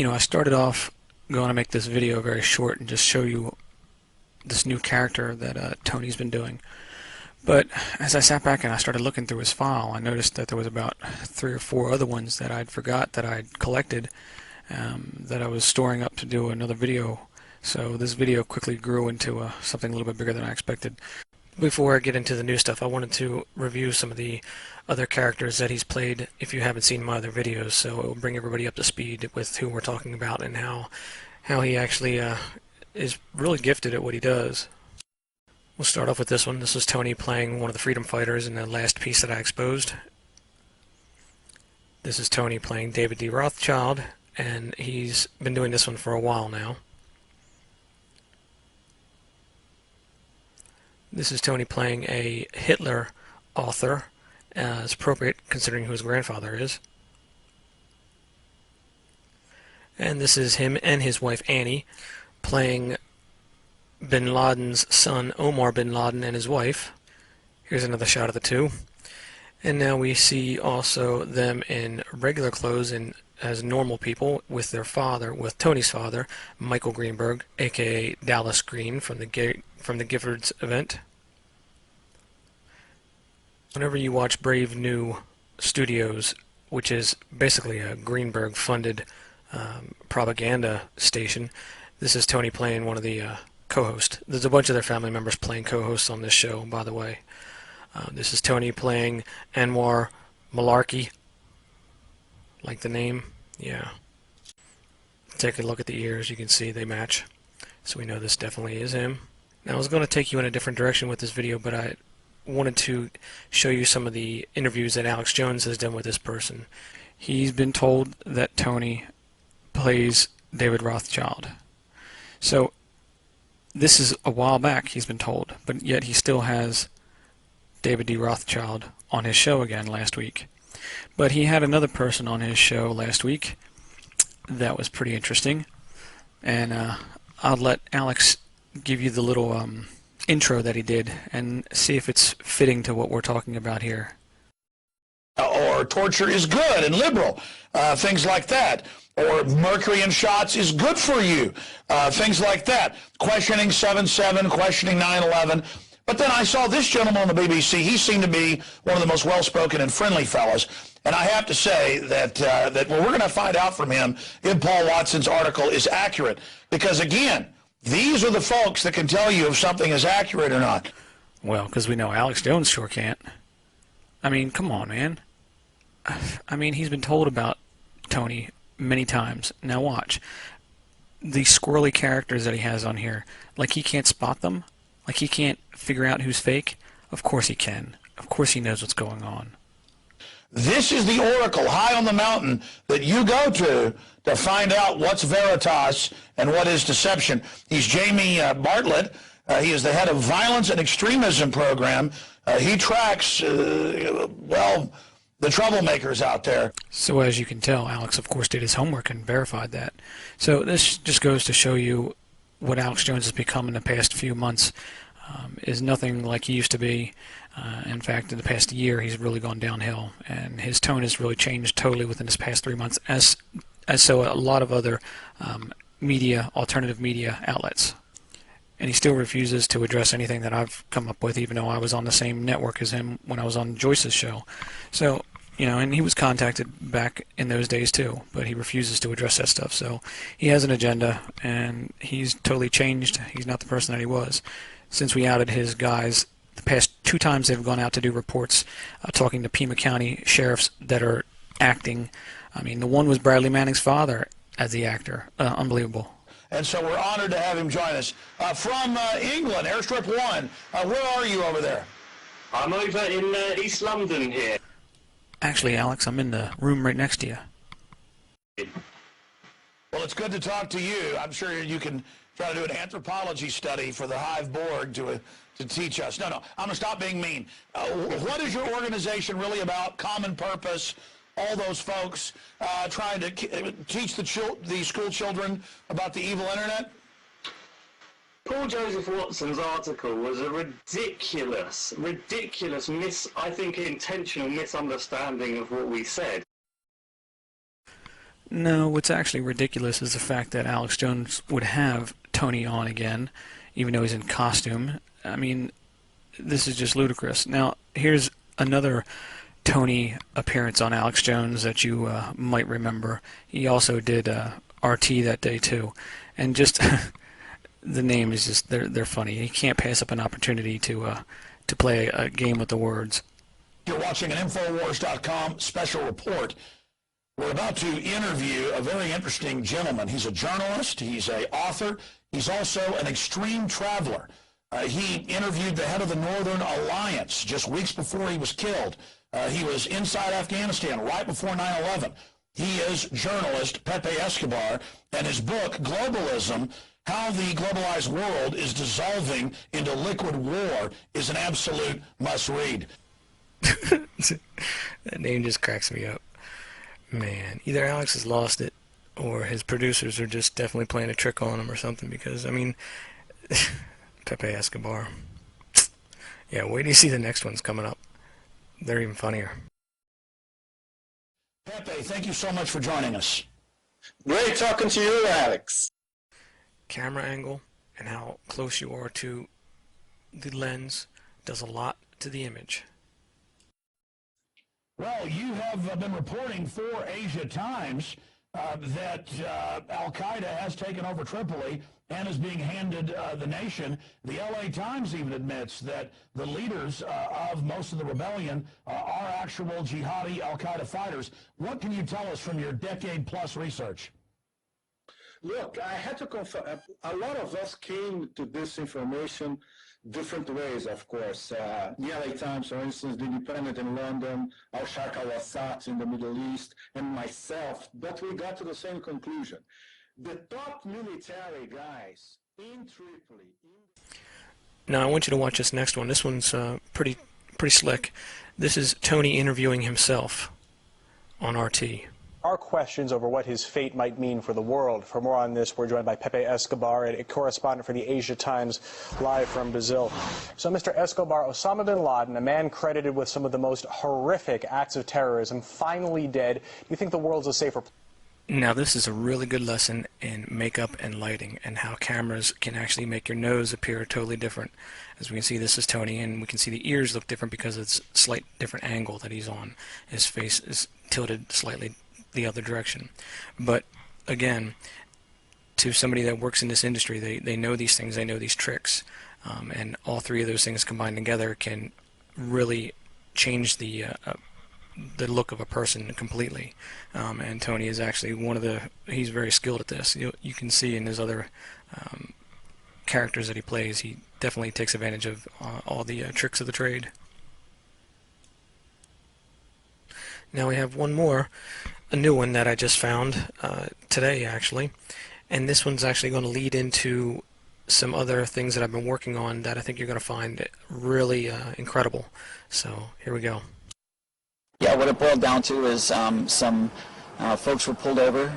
I started off going to make this video very short and just show you this new character that Tony's been doing. But as I sat back and I started looking through his file, I noticed that there was about 3 or 4 other ones that I'd forgot that I'd collected, that I was storing up to do another video. So this video quickly grew into something a little bit bigger than I expected. Before I get into the new stuff, I wanted to review some of the other characters that he's played if you haven't seen my other videos, so it will bring everybody up to speed with who we're talking about and how he actually is really gifted at what he does. We'll start off with this one. This is Tony playing one of the freedom fighters in the last piece that I exposed. This is Tony playing David D. Rothschild, and he's been doing this one for a while now. This is Tony playing a Hitler author, as appropriate considering who his grandfather is. And this is him and his wife Annie playing Bin Laden's son Omar Bin Laden and his wife. Here's another shot of the two. And now we see also them in regular clothes and as normal people with their father, with Tony's father, Michael Greenberg, aka Dallas Green from the Giffords event. Whenever you watch Brave New Studios, which is basically a Greenberg-funded propaganda station, this is Tony playing one of the co-hosts. There's a bunch of their family members playing co-hosts on this show, by the way. This is Tony playing Anwar Malarkey. Like the name? Yeah. Take a look at the ears. You can see they match. So we know this definitely is him. Now I was going to take you in a different direction with this video, but I wanted to show you some of the interviews that Alex Jones has done with this person. He's been told that Tony plays David Rothschild. So this is a while back he's been told, but yet he still has David D. Rothschild on his show again last week. But he had another person on his show last week that was pretty interesting, and I'll let Alex give you the little intro that he did and see if it's fitting to what we're talking about here. Or torture is good and liberal, things like that. Or mercury in shots is good for you, things like that. Questioning 7/7, questioning 9/11. But then I saw this gentleman on the BBC. He seemed to be one of the most well-spoken and friendly fellows. And I have to say that what we're going to find out from him in Paul Watson's article is accurate. Because, again, these are the folks that can tell you if something is accurate or not. Well, because we know Alex Jones sure can't. I mean, come on, man. I mean, he's been told about Tony many times. Now watch. The squirrely characters that he has on here, like he can't spot them? Like he can't figure out who's fake? Of course he can. Of course he knows what's going on. This is the oracle high on the mountain that you go to find out what's veritas and what is deception. He's Jamie Bartlett. He is the head of Violence and Extremism Program. He tracks, well, the troublemakers out there. So as you can tell, Alex, of course, did his homework and verified that. So this just goes to show you what Alex Jones has become in the past few months is nothing like he used to be. In fact, in the past year, he's really gone downhill, and his tone has really changed totally within this past 3 months, as so a lot of other media, alternative media outlets. And he still refuses to address anything that I've come up with, even though I was on the same network as him when I was on Joyce's show. So, and he was contacted back in those days too, but he refuses to address that stuff. So he has an agenda, and he's totally changed. He's not the person that he was. Since we outed his guys, the past 2 times they've gone out to do reports talking to Pima County sheriffs that are acting. I mean, the one was Bradley Manning's father as the actor. Unbelievable. And so we're honored to have him join us. From England, Airstrip 1, where are you over there? I'm over in East London here. Actually, Alex, I'm in the room right next to you. Well, it's good to talk to you. I'm sure you can try to do an anthropology study for the Hive Board to teach us. No, I'm going to stop being mean. What is your organization really about? Common purpose, all those folks trying to teach the school children about the evil internet? Paul Joseph Watson's article was a ridiculous, I think intentional misunderstanding of what we said. No, what's actually ridiculous is the fact that Alex Jones would have Tony on again, even though he's in costume. I mean, this is just ludicrous. Now, here's another Tony appearance on Alex Jones that you might remember. He also did RT that day too, and just the name is just they're funny. He can't pass up an opportunity to play a game with the words. You're watching an Infowars.com special report. We're about to interview a very interesting gentleman. He's a journalist, he's an author, he's also an extreme traveler. He interviewed the head of the Northern Alliance just weeks before he was killed. He was inside Afghanistan right before 9/11. He is journalist Pepe Escobar, and his book, Globalism, How the Globalized World is Dissolving into Liquid War, is an absolute must-read. That name just cracks me up. Man, either Alex has lost it, or his producers are just definitely playing a trick on him or something, because, I mean, Pepe Escobar. Yeah, wait till you see the next ones coming up. They're even funnier. Pepe, thank you so much for joining us. Great talking to you, Alex. Camera angle and how close you are to the lens does a lot to the image. Well, you have been reporting for Asia Times that Al-Qaeda has taken over Tripoli and is being handed the nation. The LA Times even admits that the leaders of most of the rebellion are actual jihadi Al-Qaeda fighters. What can you tell us from your decade-plus research? Look, I had to confess, a lot of us came to this information different ways, of course. The LA Times, for instance, The Independent in London, Al-Sharq al-Assad in the Middle East, and myself, but we got to the same conclusion. The top military guys in Tripoli... Now, I want you to watch this next one. This one's pretty slick. This is Tony interviewing himself on RT. Our questions over what his fate might mean for the world. For more on this, we're joined by Pepe Escobar, a correspondent for the Asia Times, live from Brazil. So, Mr. Escobar, Osama bin Laden, a man credited with some of the most horrific acts of terrorism, finally dead. Do you think the world's a safer place? Now, this is a really good lesson in makeup and lighting and how cameras can actually make your nose appear totally different. As we can see, this is Tony, and we can see the ears look different because it's a slight different angle that he's on. His face is tilted slightly the other direction. But again, to somebody that works in this industry, they know these things, they know these tricks, and all three of those things combined together can really change the look of a person completely. And Tony is actually he's very skilled at this. You can see in his other characters that he plays, he definitely takes advantage of all the tricks of the trade. Now we have one more, a new one that I just found today actually, and this one's actually going to lead into some other things that I've been working on that I think you're going to find really incredible. So here we go. Yeah, what it boiled down to is some folks were pulled over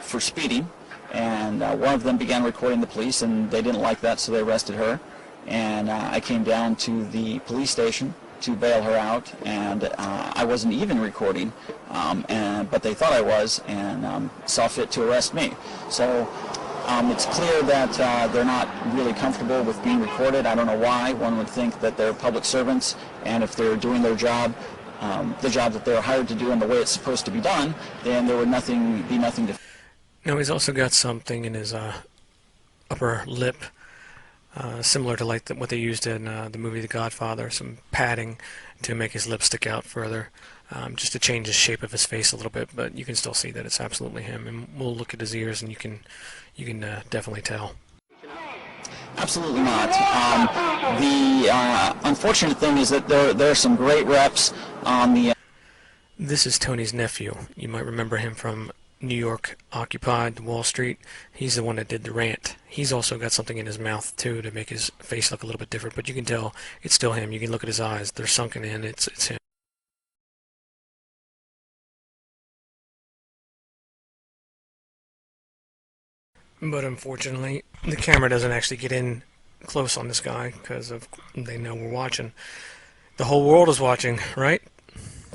for speeding, and one of them began recording the police, and they didn't like that, so they arrested her. And I came down to the police station to bail her out, and I wasn't even recording, but they thought I was, and saw fit to arrest me. So it's clear that they're not really comfortable with being recorded. I don't know why. One would think that they're public servants, and if they're doing their job, the job that they're hired to do and the way it's supposed to be done, then there would be nothing to... Now he's also got something in his upper lip, similar to like what they used in the movie The Godfather, some padding to make his lips stick out further, just to change the shape of his face a little bit, but you can still see that it's absolutely him. And we'll look at his ears and you can definitely tell. Absolutely not. The unfortunate thing is that there are some great reps on the... This is Tony's nephew. You might remember him from New York Occupied, Wall Street. He's the one that did the rant. He's also got something in his mouth too to make his face look a little bit different, but you can tell it's still him. You can look at his eyes. They're sunken in. It's him. But unfortunately, the camera doesn't actually get in close on this guy because they know we're watching. The whole world is watching, right?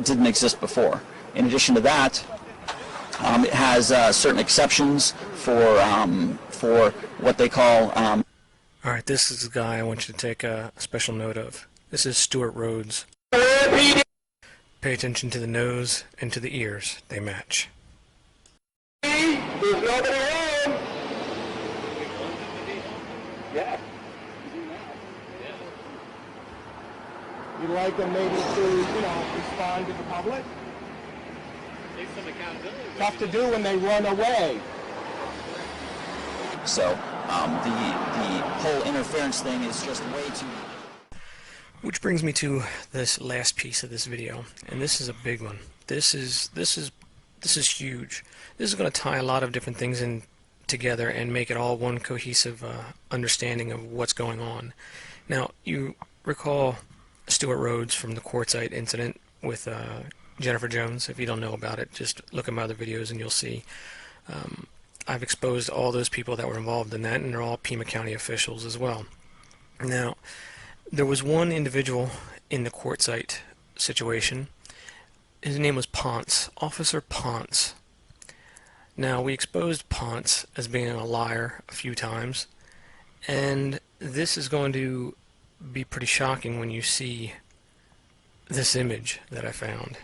Didn't exist before. In addition to that, It has certain exceptions for what they call. All right, this is the guy I want you to take a special note of. This is Stuart Rhodes. Pay attention to the nose and to the ears. They match. There's nobody home. Yeah. You'd like them maybe to, respond to the public? Take some accountability. Tough to do when they run away. So the whole interference thing is just way too. Which brings me to this last piece of this video, and this is a big one. This is huge. This is going to tie a lot of different things in together and make it all one cohesive understanding of what's going on. Now, you recall Stuart Rhodes from the Quartzite incident with Jennifer Jones. If you don't know about it, just look at my other videos and you'll see. I've exposed all those people that were involved in that, and they're all Pima County officials as well. Now, there was one individual in the Quartzite situation. His name was Ponce, Officer Ponce. Now, we exposed Ponce as being a liar a few times, and this is going to be pretty shocking when you see this image that I found.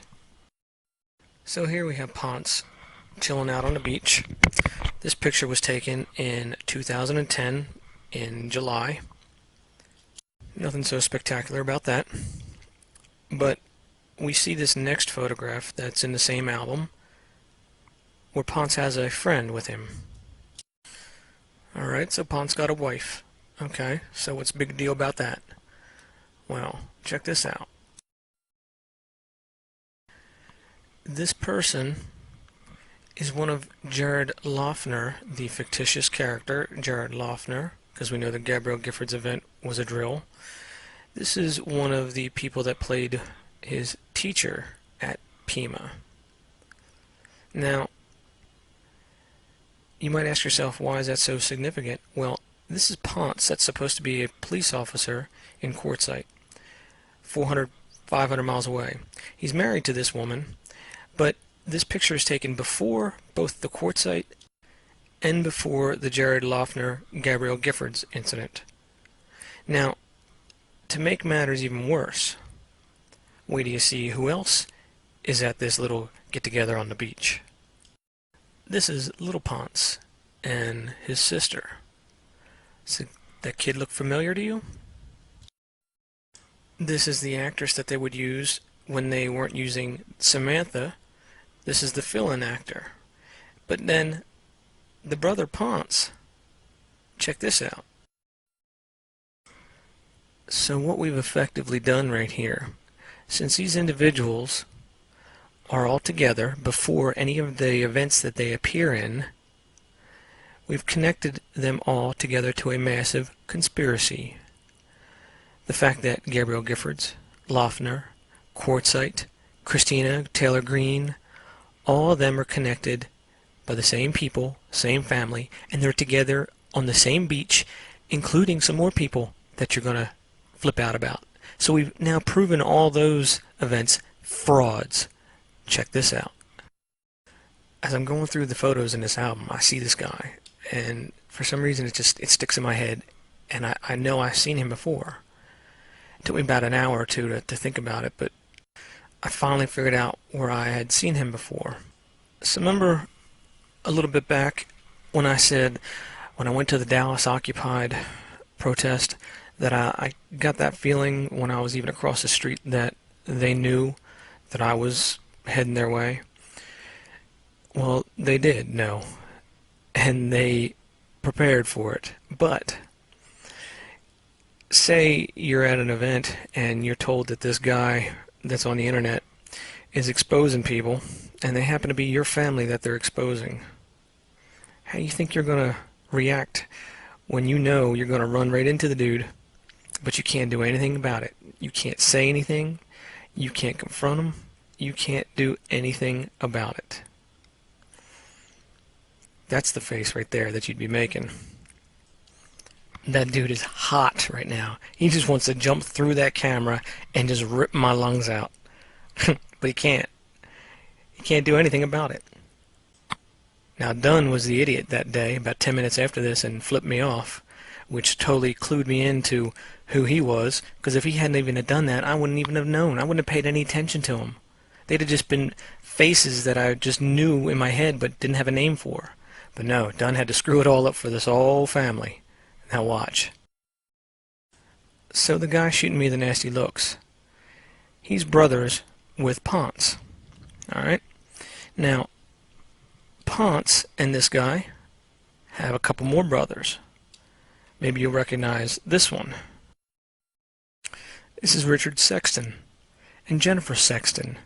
So here we have Ponce chilling out on the beach. This picture was taken in 2010 in July. Nothing so spectacular about that. But we see this next photograph that's in the same album where Ponce has a friend with him. Alright, so Ponce got a wife. Okay, so what's the big deal about that? Well, check this out. This person is one of Jared Loughner, the fictitious character, Jared Loughner, because we know the Gabrielle Giffords event was a drill. This is one of the people that played his teacher at Pima. Now, you might ask yourself, why is that so significant? Well, this is Ponce. That's supposed to be a police officer in Quartzite, 400, 500 miles away. He's married to this woman, but this picture is taken before both the Quartzite and before the Jared Loughner Gabrielle Giffords incident. Now, to make matters even worse, wait till you see who else is at this little get-together on the beach. This is little Ponce and his sister. Does that kid look familiar to you? This is the actress that they would use when they weren't using Samantha. This is the fill-in actor. But then, the brother Ponce. Check this out. So what we've effectively done right here, since these individuals are all together before any of the events that they appear in, we've connected them all together to a massive conspiracy. The fact that Gabrielle Giffords, Loughner, Quartzite, Christina Taylor Green, all of them are connected by the same people, same family, and they're together on the same beach, including some more people that you're going to flip out about. So we've now proven all those events frauds. Check this out. As I'm going through the photos in this album, I see this guy, and for some reason it sticks in my head, and I know I've seen him before. It took me about an hour or two to think about it, but I finally figured out where I had seen him before. So remember a little bit back when I said, when I went to the Dallas Occupied protest, that I got that feeling when I was even across the street that they knew that I was heading their way? Well, they did know, and they prepared for it. But say you're at an event and you're told that this guy that's on the internet is exposing people, and they happen to be your family that they're exposing. How do you think you're going to react when you know you're going to run right into the dude, but you can't do anything about it? You can't say anything, you can't confront him, you can't do anything about it. That's the face right there that you'd be making. That dude is hot right now. He just wants to jump through that camera and just rip my lungs out. But he can't. He can't do anything about it. Now, Dunn was the idiot that day, about 10 minutes after this, and flipped me off, which totally clued me into who he was, because if he hadn't even have done that, I wouldn't even have known. I wouldn't have paid any attention to him. They'd have just been faces that I just knew in my head but didn't have a name for. But no, Dunn had to screw it all up for this whole family. Now watch. So the guy shooting me the nasty looks, he's brothers with Ponce. Alright? Now, Ponce and this guy have a couple more brothers. Maybe you'll recognize this one. This is Richard Sexton and Jennifer Sexton.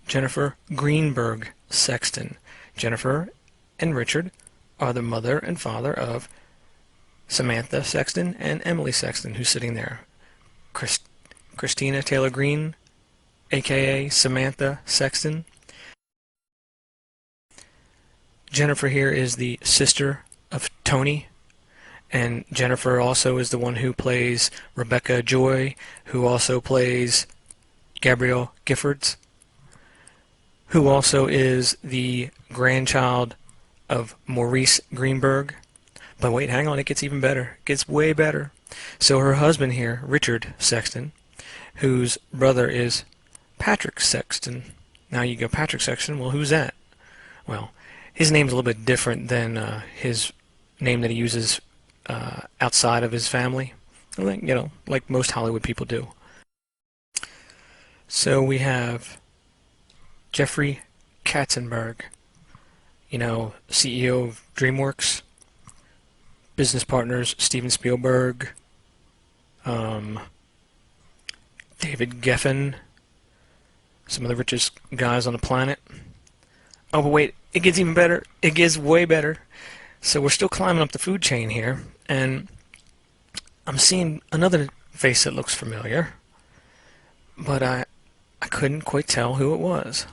Jennifer Greenberg Sexton. Jennifer and Richard are the mother and father of Samantha Sexton and Emily Sexton, who's sitting there. Christina Taylor Green, aka Samantha Sexton. Jennifer here is the sister of Tony, and Jennifer also is the one who plays Rebecca Joy, who also plays Gabrielle Giffords, who also is the grandchild of Maurice Greenberg. But wait, hang on, it gets even better. It gets way better. So her husband here, Richard Sexton, whose brother is Patrick Sexton. Now you go, Patrick Sexton, well, who's that? Well, his name's a little bit different than his name that he uses outside of his family. You know, like most Hollywood people do. So we have Jeffrey Katzenberg, you know, CEO of DreamWorks, business partners Steven Spielberg, David Geffen, some of the richest guys on the planet. Oh, but wait, it gets even better. It gets way better. So we're still climbing up the food chain here, and I'm seeing another face that looks familiar, but I couldn't quite tell who it was.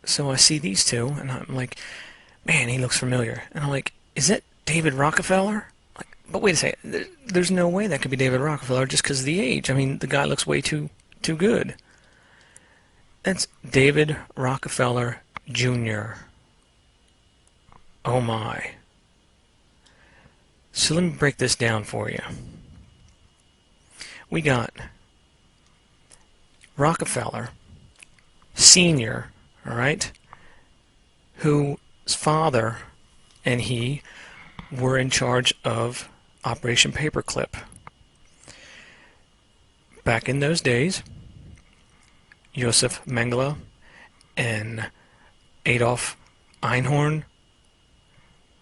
So I see these two, and I'm like, man, he looks familiar. And I'm like, is that David Rockefeller? Like, but wait a second, there's no way that could be David Rockefeller just because of the age. I mean, the guy looks way too good. That's David Rockefeller Jr. Oh my. So let me break this down for you. We got Rockefeller Sr., alright, whose father and he were in charge of Operation Paperclip. Back in those days, Josef Mengele and Adolf Einhorn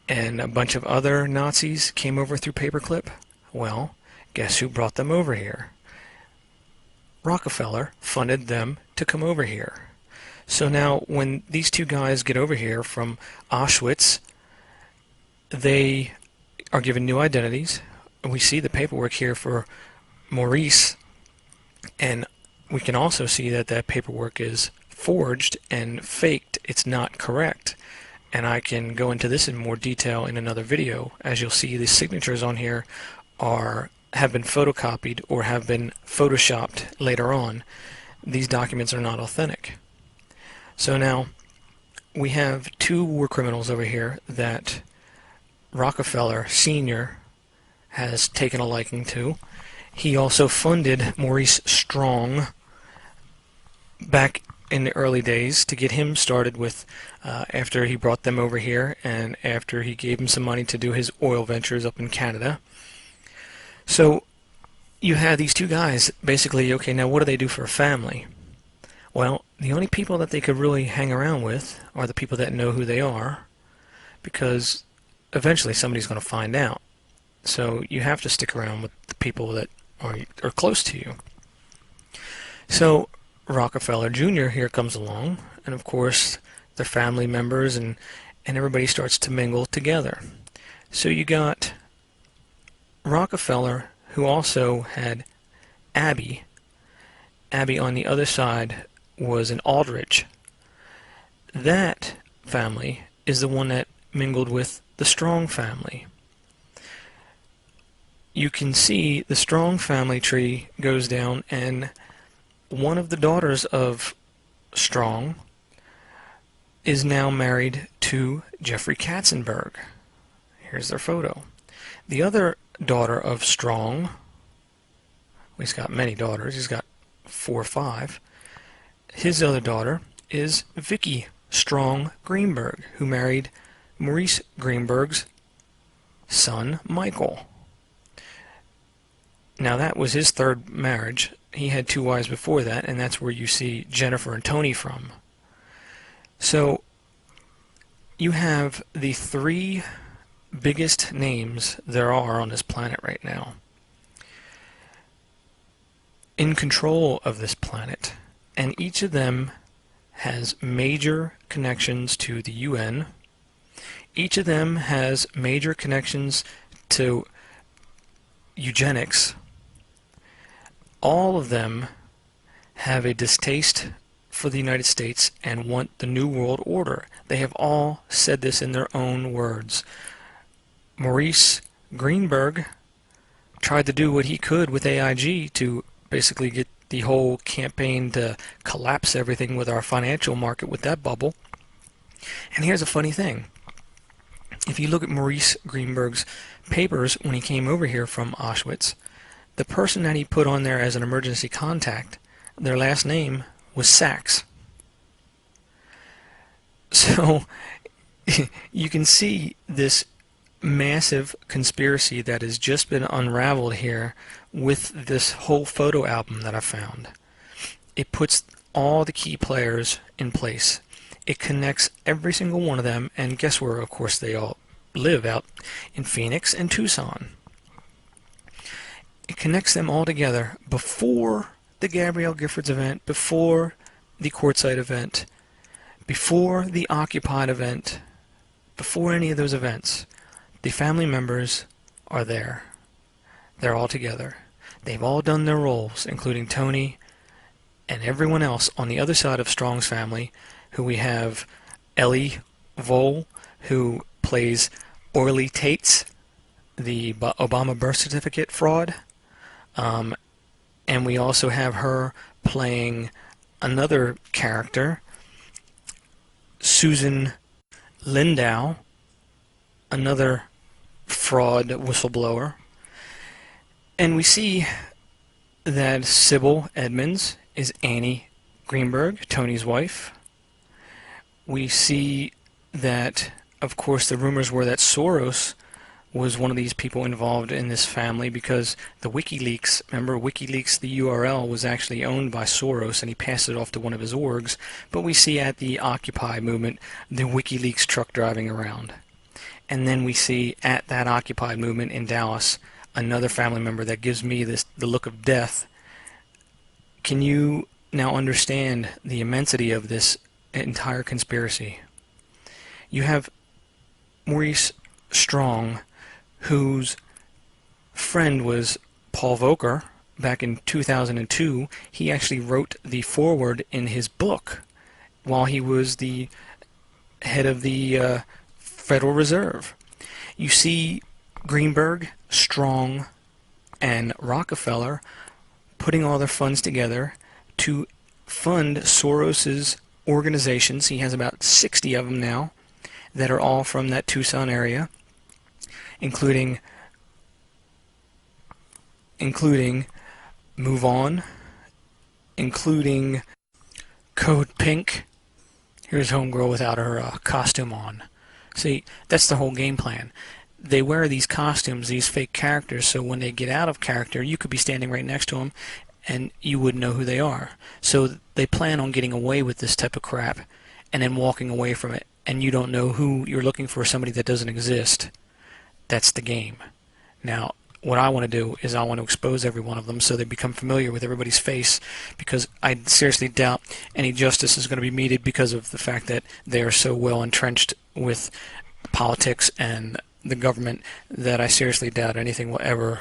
and a bunch of other Nazis came over through Paperclip. Well, guess who brought them over here? Rockefeller funded them to come over here. So now when these two guys get over here from Auschwitz, they are given new identities. We see the paperwork here for Maurice, and we can also see that that paperwork is forged and faked. It's not correct. And I can go into this in more detail in another video. As you'll see, the signatures on here have been photocopied or have been photoshopped later on. These documents are not authentic. So now we have two war criminals over here that Rockefeller Sr. has taken a liking to. He also funded Maurice Strong back in the early days to get him started with, after he brought them over here and after he gave him some money to do his oil ventures up in Canada. So you have these two guys basically, okay, now what do they do for a family? Well, the only people that they could really hang around with are the people that know who they are, because eventually somebody's going to find out. So you have to stick around with the people that are close to you. So Rockefeller Jr. here comes along, and of course their family members and everybody starts to mingle together. So you got Rockefeller, who also had Abby. Abby on the other side was an Aldrich. That family is the one that mingled with the Strong family. You can see the Strong family tree goes down, and one of the daughters of Strong is now married to Jeffrey Katzenberg. Here's their photo. The other daughter of Strong, well, he's got many daughters, he's got 4 or 5. His other daughter is Vicky Strong Greenberg, who married Maurice Greenberg's son, Michael. Now that was his 3rd marriage. He had 2 wives before that, and that's where you see Jennifer and Tony from. So you have the 3 biggest names there are on this planet right now in control of this planet, and each of them has major connections to the UN. Each of them has major connections to eugenics. All of them have a distaste for the United States and want the New World Order. They have all said this in their own words. Maurice Greenberg tried to do what he could with AIG to basically get the whole campaign to collapse everything with our financial market with that bubble. And here's a funny thing. If you look at Maurice Greenberg's papers when he came over here from Auschwitz, the person that he put on there as an emergency contact, their last name was Sachs. So you can see this massive conspiracy that has just been unraveled here with this whole photo album that I found. It puts all the key players in place. It connects every single one of them, and guess where, of course, they all live, out in Phoenix and Tucson. It connects them all together before the Gabrielle Giffords event, before the Quartzsite event, before the Occupied event, before any of those events. The family members are there. They're all together. They've all done their roles, including Tony and everyone else on the other side of Strong's family, who we have Ellie Vole, who plays Orly Tates, the Obama birth certificate fraud. And we also have her playing another character, Susan Lindau, another fraud whistleblower. And we see that Sybil Edmonds is Annie Greenberg, Tony's wife. We see that, of course, the rumors were that Soros was one of these people involved in this family, because the WikiLeaks, remember WikiLeaks, the URL was actually owned by Soros and he passed it off to one of his orgs. But we see at the Occupy movement the WikiLeaks truck driving around. And then we see at that Occupy movement in Dallas another family member that gives me the look of death. Can you now understand the immensity of this entire conspiracy? You have Maurice Strong, whose friend was Paul Volcker back in 2002. He actually wrote the foreword in his book while he was the head of the Federal Reserve. You see Greenberg, Strong, and Rockefeller putting all their funds together to fund Soros's organizations. He has about 60 of them now that are all from that Tucson area, including Move On, including Code Pink. Here's Homegirl without her costume on. See, that's the whole game plan. They wear these costumes, these fake characters, so when they get out of character, you could be standing right next to them and you wouldn't know who they are. So they plan on getting away with this type of crap and then walking away from it, and you don't know who you're looking for, somebody that doesn't exist. That's the game. Now, what I want to do is I want to expose every one of them so they become familiar with everybody's face, because I seriously doubt any justice is going to be meted because of the fact that they are so well entrenched with politics and the government that I seriously doubt anything will ever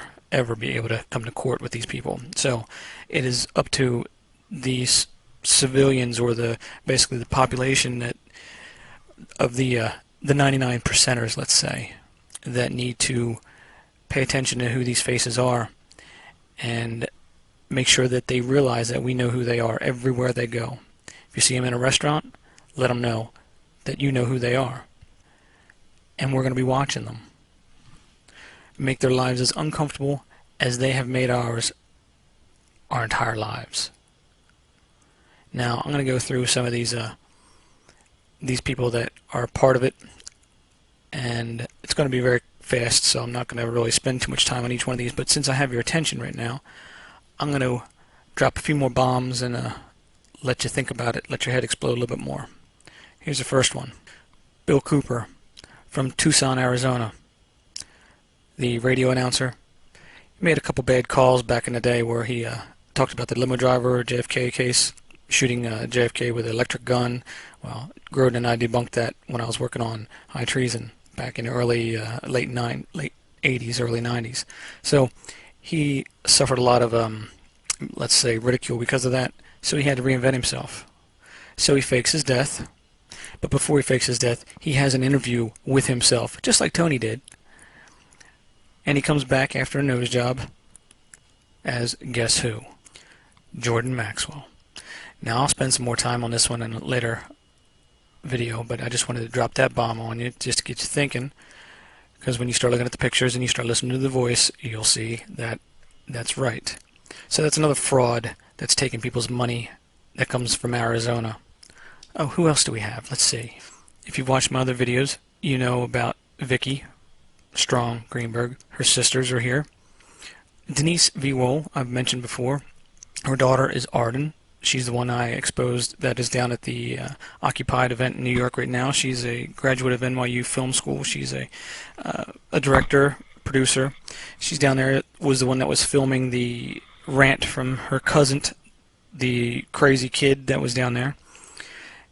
be able to come to court with these people. So it is up to these civilians, or basically the population that of the 99 percenters, let's say, that need to pay attention to who these faces are and make sure that they realize that we know who they are everywhere they go. If you see them in a restaurant, let them know. that you know who they are. And we're going to be watching them make their lives as uncomfortable as they have made ours our entire lives. Now, I'm going to go through some of these people that are part of it, and it's going to be very fast, so I'm not going to really spend too much time on each one of these, but since I have your attention right now, I'm going to drop a few more bombs and let you think about it, let your head explode a little bit more. Here's the first one. Bill Cooper from Tucson, Arizona, the radio announcer. He made a couple bad calls back in the day where he talked about the limo driver JFK case, shooting JFK with an electric gun. Well, Grodin and I debunked that when I was working on high treason back in the early late 80s, early 90s. So he suffered a lot of, let's say, ridicule because of that. So he had to reinvent himself. So he fakes his death. But before he fakes his death, he has an interview with himself, just like Tony did. And he comes back after a nose job as, guess who? Jordan Maxwell. Now I'll spend some more time on this one in a later video, but I just wanted to drop that bomb on you just to get you thinking, because when you start looking at the pictures and you start listening to the voice, you'll see that that's right. So that's another fraud that's taking people's money that comes from Arizona. Oh, who else do we have? Let's see. If you've watched my other videos, you know about Vicky Strong Greenberg. Her sisters are here. Denise V. Wool, I've mentioned before. Her daughter is Arden. She's the one I exposed that is down at the Occupied event in New York right now. She's a graduate of NYU Film School. She's a director, producer. She's down there, was the one that was filming the rant from her cousin, the crazy kid that was down there.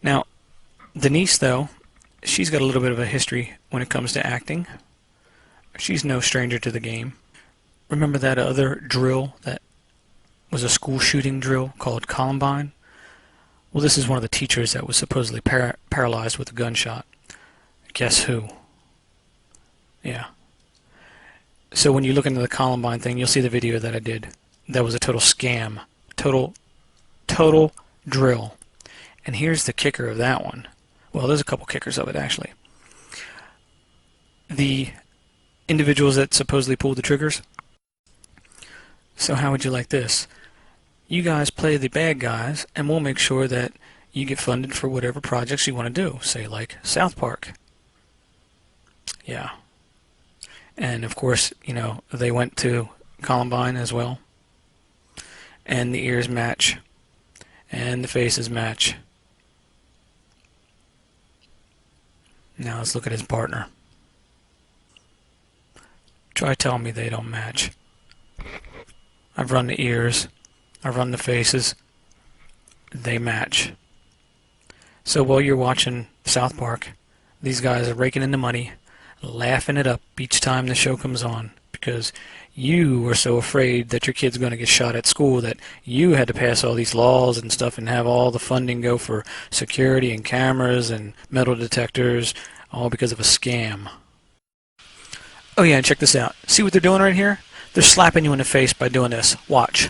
Now, Denise, though, she's got a little bit of a history when it comes to acting. She's no stranger to the game. Remember that other drill that was a school shooting drill called Columbine? Well, this is one of the teachers that was supposedly paralyzed with a gunshot. Guess who? Yeah. So when you look into the Columbine thing, you'll see the video that I did. That was a total scam. Total drill. And here's the kicker of that one. Well, there's a couple kickers of it, actually. The individuals that supposedly pulled the triggers. So how would you like this? You guys play the bad guys, and we'll make sure that you get funded for whatever projects you want to do. Say, like South Park. Yeah. And, of course, you know, they went to Columbine as well. And the ears match. And the faces match. Now let's look at his partner. Try telling me they don't match. I've run the ears. I've run the faces. They match. So while you're watching South Park, these guys are raking in the money, laughing it up each time the show comes on, because you were so afraid that your kid's going to get shot at school that you had to pass all these laws and stuff and have all the funding go for security and cameras and metal detectors, all because of a scam. Oh yeah, and check this out. See what they're doing right here? They're slapping you in the face by doing this. Watch.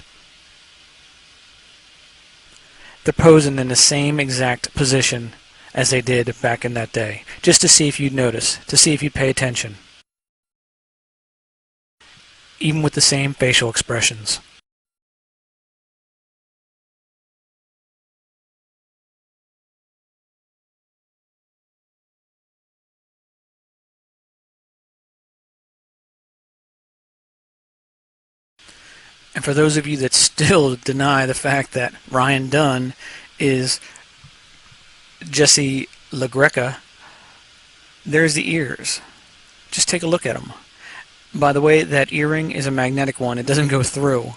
They're posing in the same exact position as they did back in that day, just to see if you'd notice, to see if you'd pay attention. Even with the same facial expressions. And for those of you that still deny the fact that Ryan Dunn is Jesse LaGreca, there's the ears. Just take a look at them. By the way, that earring is a magnetic one. It doesn't go through.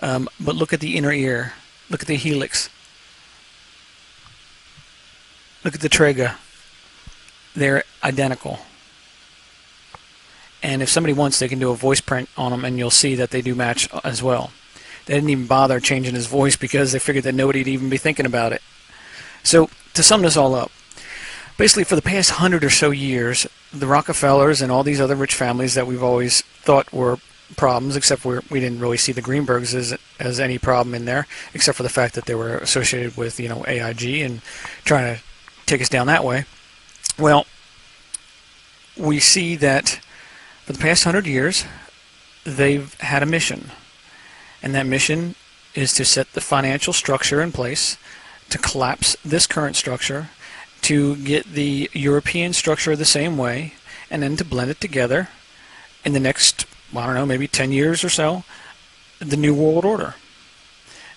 But look at the inner ear. Look at the helix. Look at the trachea. They're identical. And if somebody wants, they can do a voice print on them, and you'll see that they do match as well. They didn't even bother changing his voice because they figured that nobody would even be thinking about it. So, to sum this all up, basically for the past 100 or so years, the Rockefellers and all these other rich families that we've always thought were problems, except we didn't really see the Greenbergs as any problem in there, except for the fact that they were associated with, you know, AIG and trying to take us down that way. Well, we see that for the past 100 years, they've had a mission. And that mission is to set the financial structure in place, to collapse this current structure, to get the European structure the same way, and then to blend it together in the next, well, I don't know, maybe 10 years or so, the New World Order.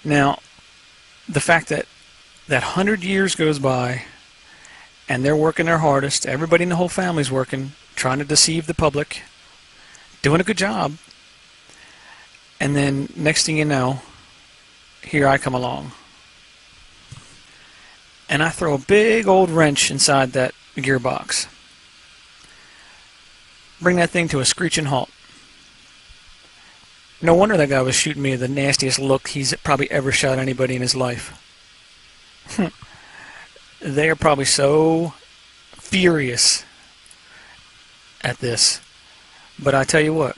Now, the fact that 100 years goes by and they're working their hardest, everybody in the whole family's working, trying to deceive the public, doing a good job, and then next thing you know, here I come along. And I throw a big old wrench inside that gearbox. Bring that thing to a screeching halt. No wonder that guy was shooting me the nastiest look he's probably ever shot anybody in his life. They are probably so furious at this. But I tell you what,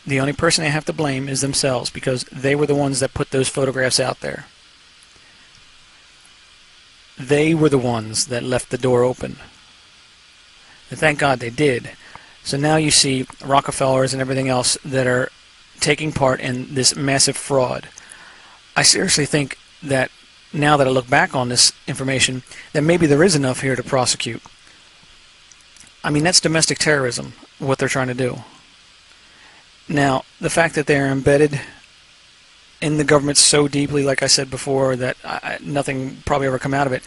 the only person they have to blame is themselves, because they were the ones that put those photographs out there. They were the ones that left the door open. And thank God they did. So now you see Rockefellers and everything else that are taking part in this massive fraud. I seriously think that now that I look back on this information, that maybe there is enough here to prosecute. I mean, that's domestic terrorism, what they're trying to do. Now, the fact that they're embedded in the government so deeply, like I said before, that nothing probably ever come out of it,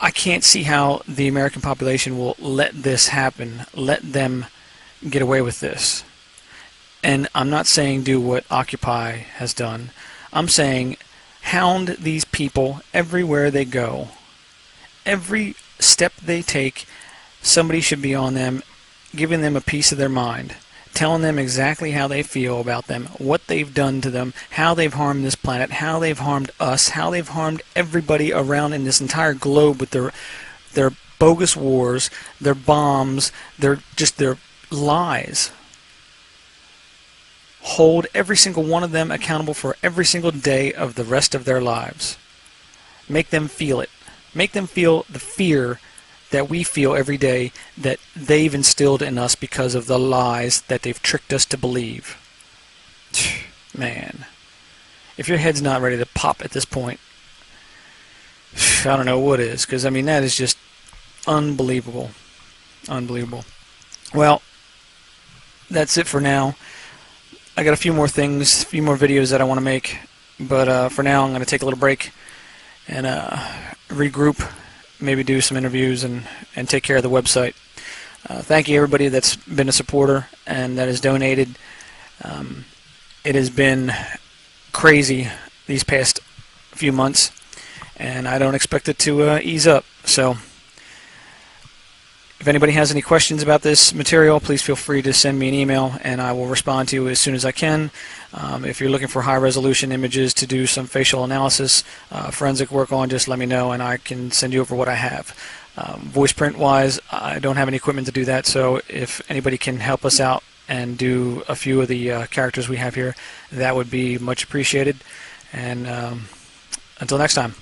I can't see how the American population will let this happen, let them get away with this. And I'm not saying do what Occupy has done. I'm saying hound these people everywhere they go. Every step they take, somebody should be on them, giving them a piece of their mind, telling them exactly how they feel about them, what they've done to them, how they've harmed this planet, how they've harmed us, how they've harmed everybody around in this entire globe with their bogus wars, their bombs, their lies. Hold every single one of them accountable for every single day of the rest of their lives. Make them feel it. Make them feel the fear that we feel every day that they've instilled in us because of the lies that they've tricked us to believe. Man, if your head's not ready to pop at this point, I don't know what is, because I mean that is just unbelievable. Unbelievable. Well, that's it for now. I got a few more things, a few more videos that I want to make, but for now I'm going to take a little break and regroup, maybe do some interviews and take care of the website. Thank you everybody that's been a supporter and that has donated. It has been crazy these past few months, and I don't expect it to ease up. So if anybody has any questions about this material, please feel free to send me an email and I will respond to you as soon as I can. If you're looking for high resolution images to do some facial analysis, forensic work on, just let me know and I can send you over what I have. Voice print wise, I don't have any equipment to do that, so if anybody can help us out and do a few of the characters we have here, that would be much appreciated. And until next time.